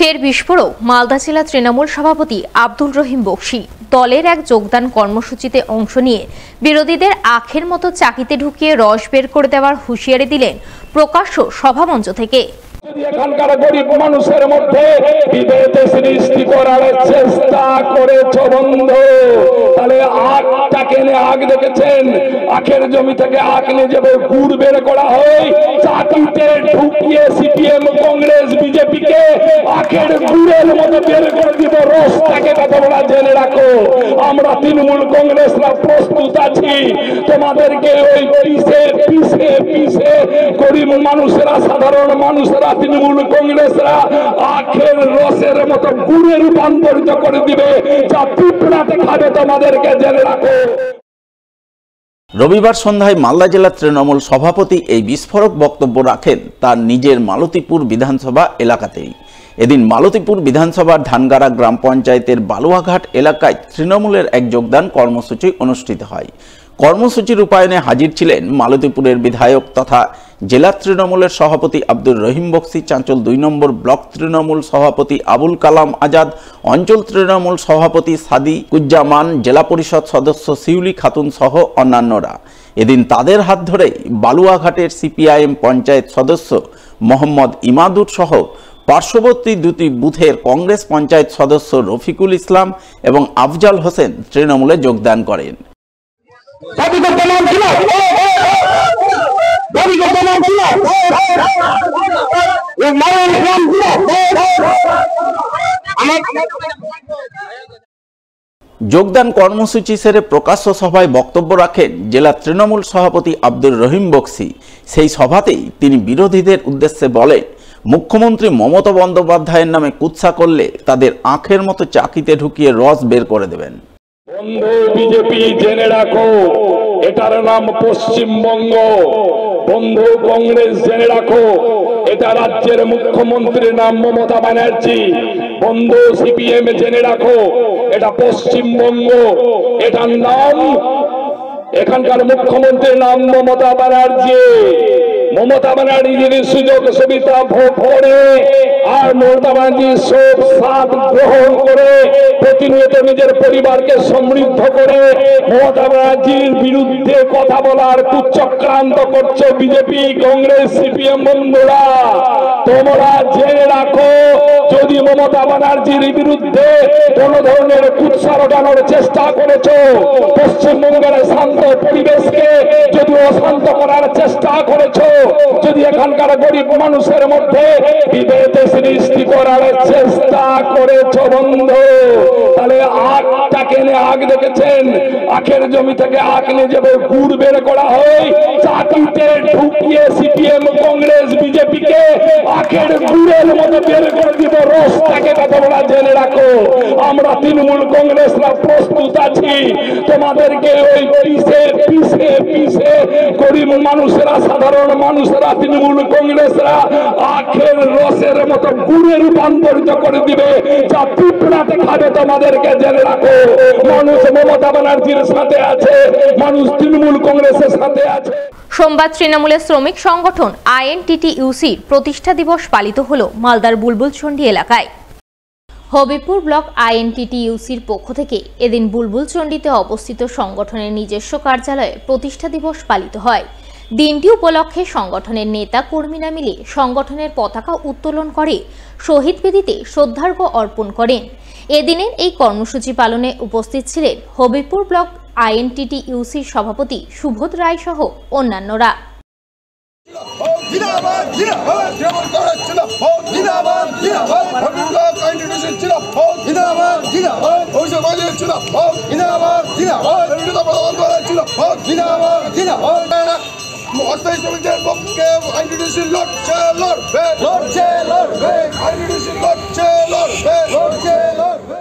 ফের বিস্ফোরক মালদা জেলা তৃণমূল সভাপতি আব্দুল রহিম বক্সী দলের এক যোগদান কর্মসূচিতে অংশ নিয়ে বিরোধীদের আখের মতো চাকিতে ঢুকিয়ে রস বের করে দেওয়ার হুঁশিয়ারি দিলেন প্রকাশ্য সভামঞ্চ থেকে। এখানকার গরিব মানুষের মধ্যে বিভেদ সৃষ্টি করার চেষ্টা করেছ বন্ধু। তাহলে আখটাকে আখ দেখেছেন, আখের জমি থেকে আখ নিয়ে যাবে গুড় বের করা হয়, চাকিতে ঢুকিয়ে সিপিএম কংগ্রেস বিজেপিকে আখের গুড়ের মতো বের করে দিব রসটাকে। কথা বলা জেনে রাখো, আমরা তৃণমূল কংগ্রেসরা প্রস্তুত আছি তোমাদেরকে ওই পিছে পিছে পিছে গরিব মানুষেরা, সাধারণ মানুষরা, তৃণমূল কংগ্রেসরা আখের রসের মতো গুড়ে রূপান্তরিত করে দিবে, যা পিঁপড়াতে খাবে তোমাদেরকে জেনে রাখো। রবিবার সন্ধ্যায় মালদা জেলা তৃণমূল সভাপতি এই বিস্ফোরক বক্তব্য রাখেন তার নিজের মালতীপুর বিধানসভা এলাকাতেই। এদিন মালতীপুর বিধানসভার ধানগাড়া গ্রাম পঞ্চায়েতের বালুয়াঘাট এলাকায় তৃণমূলের এক যোগদান কর্মসূচি অনুষ্ঠিত হয়। কর্মসূচির রূপায়ণে হাজির ছিলেন মালতীপুরের বিধায়ক তথা জেলা তৃণমূলের সভাপতি আব্দুল রহিম বক্সী, চাঞ্চল ২ নম্বর ব্লক তৃণমূল সভাপতি আবুল কালাম আজাদ, অঞ্চল তৃণমূল সভাপতি সাদিকুজ্জামান, জেলা পরিষদ সদস্য শিউলি খাতুন সহ অন্যান্যরা। এদিন তাদের হাত ধরেই বালুয়াঘাটের সিপিআইএম পঞ্চায়েত সদস্য মোহাম্মদ ইমাদুর সহ পার্শ্ববর্তী দুটি বুথের কংগ্রেস পঞ্চায়েত সদস্য রফিকুল ইসলাম এবং আফজাল হোসেন তৃণমূলে যোগদান করেন। যোগদান কর্মসূচি সেরে প্রকাশ্য সভায় বক্তব্য রাখেন জেলা তৃণমূল সভাপতি আব্দুল রহিম বক্সী। সেই সভাতেই তিনি বিরোধীদের উদ্দেশ্যে বলেন, মুখ্যমন্ত্রী মমতা বন্দ্যোপাধ্যায়ের নামে কুৎসা করলে তাদের আখের মতো চাকিতে ঢুকিয়ে রস বের করে দেবেন। বন্ধু বিজেপি জেনে রাখো, এটার নাম পশ্চিমবঙ্গ। বন্ধু কংগ্রেস জেনে রাখো, এটা রাজ্যের মুখ্যমন্ত্রীর নাম মমতা ব্যানার্জি। বন্ধু সিপিএম জেনে রাখো, এটা পশ্চিমবঙ্গ। এটার নাম, এখানকার মুখ্যমন্ত্রীর নাম মমতা ব্যানার্জি। মমতা ব্যানার্জির সুযোগ সুবিধা ভোগ করে আর মমতা ব্যানার্জি সব সাথ গ্রহণ করে প্রতিনিয়ত নিজের পরিবারকে সমৃদ্ধ করে মমতা ব্যানার্জির বিরুদ্ধে কথা বলার কুচক্রান্ত করছে বিজেপি, কংগ্রেস, সিপিএম। বন্ধুরা তোমরা জেনে রাখো, যদি মমতা ব্যানার্জির বিরুদ্ধে কোন ধরনের কুৎসা রটানোর চেষ্টা করেছ, পশ্চিমবঙ্গের শান্ত পরিবেশকে যদি অশান্ত করার চেষ্টা করেছ, যদি এখানকার গরিব মানুষের মধ্যে বিভেদ সৃষ্টি করার চেষ্টা করেছ বন্ধু, তাহলে আখটাকে আখ দেখেছেন, আখের জমি থেকে আখ নিয়ে যাবে গুড় বের করা হয়, চাকিতে ঢুকিয়ে সিপিএম কংগ্রেস বিজেপিকে আখের গুড়ের মতো বের করে দিব রসটাকে। কথা বলা জেনে রাখো, আমরা তৃণমূল কংগ্রেসরা প্রস্তুত আছি তোমাদেরকে ওই পিছে পিছে পিছে গরিব মানুষেরা, সাধারণ মানুষরা, তৃণমূল কংগ্রেসরা আখের রসের মতো গুড়ে রূপান্তরিত করে দিবে, যা পিঁপড়াতে খাবে তোমাদেরকে জেনে রাখো। মানুষ মমতা ব্যানার্জির সাথে আছে, মানুষ তৃণমূল কংগ্রেসের সাথে আছে। সোমবার তৃণমূলের শ্রমিক সংগঠন আইএনটিটিইউসির প্রতিষ্ঠা দিবস পালিত হল মালদার বুলবুলচন্ডী এলাকায়। হবিপুর ব্লক আইএনটিটিইউসির পক্ষ থেকে এদিন বুলবুলচন্ডীতে অবস্থিত সংগঠনের নিজস্ব কার্যালয়ে প্রতিষ্ঠা দিবস পালিত হয়। দিনটি উপলক্ষে সংগঠনের নেতা কর্মীরা মিলে সংগঠনের পতাকা উত্তোলন করে শহীদ বেদিতে শ্রদ্ধার্ঘ্য অর্পণ করেন। এদিনের এই কর্মসূচি পালনে উপস্থিত ছিলেন হবিপুর ব্লক আইএনটিটিইউসির সভাপতি সুবোধ রায় সহ অন্যান্যরা। অস্থায়ী শ্রমিকদের পক্ষে আইনটিটিউসি লড়ছে লড়বে, লড়ছে লড়বে, আইনটিটিউসি লড়ছে লড়বে, লড়ছে লড়বে।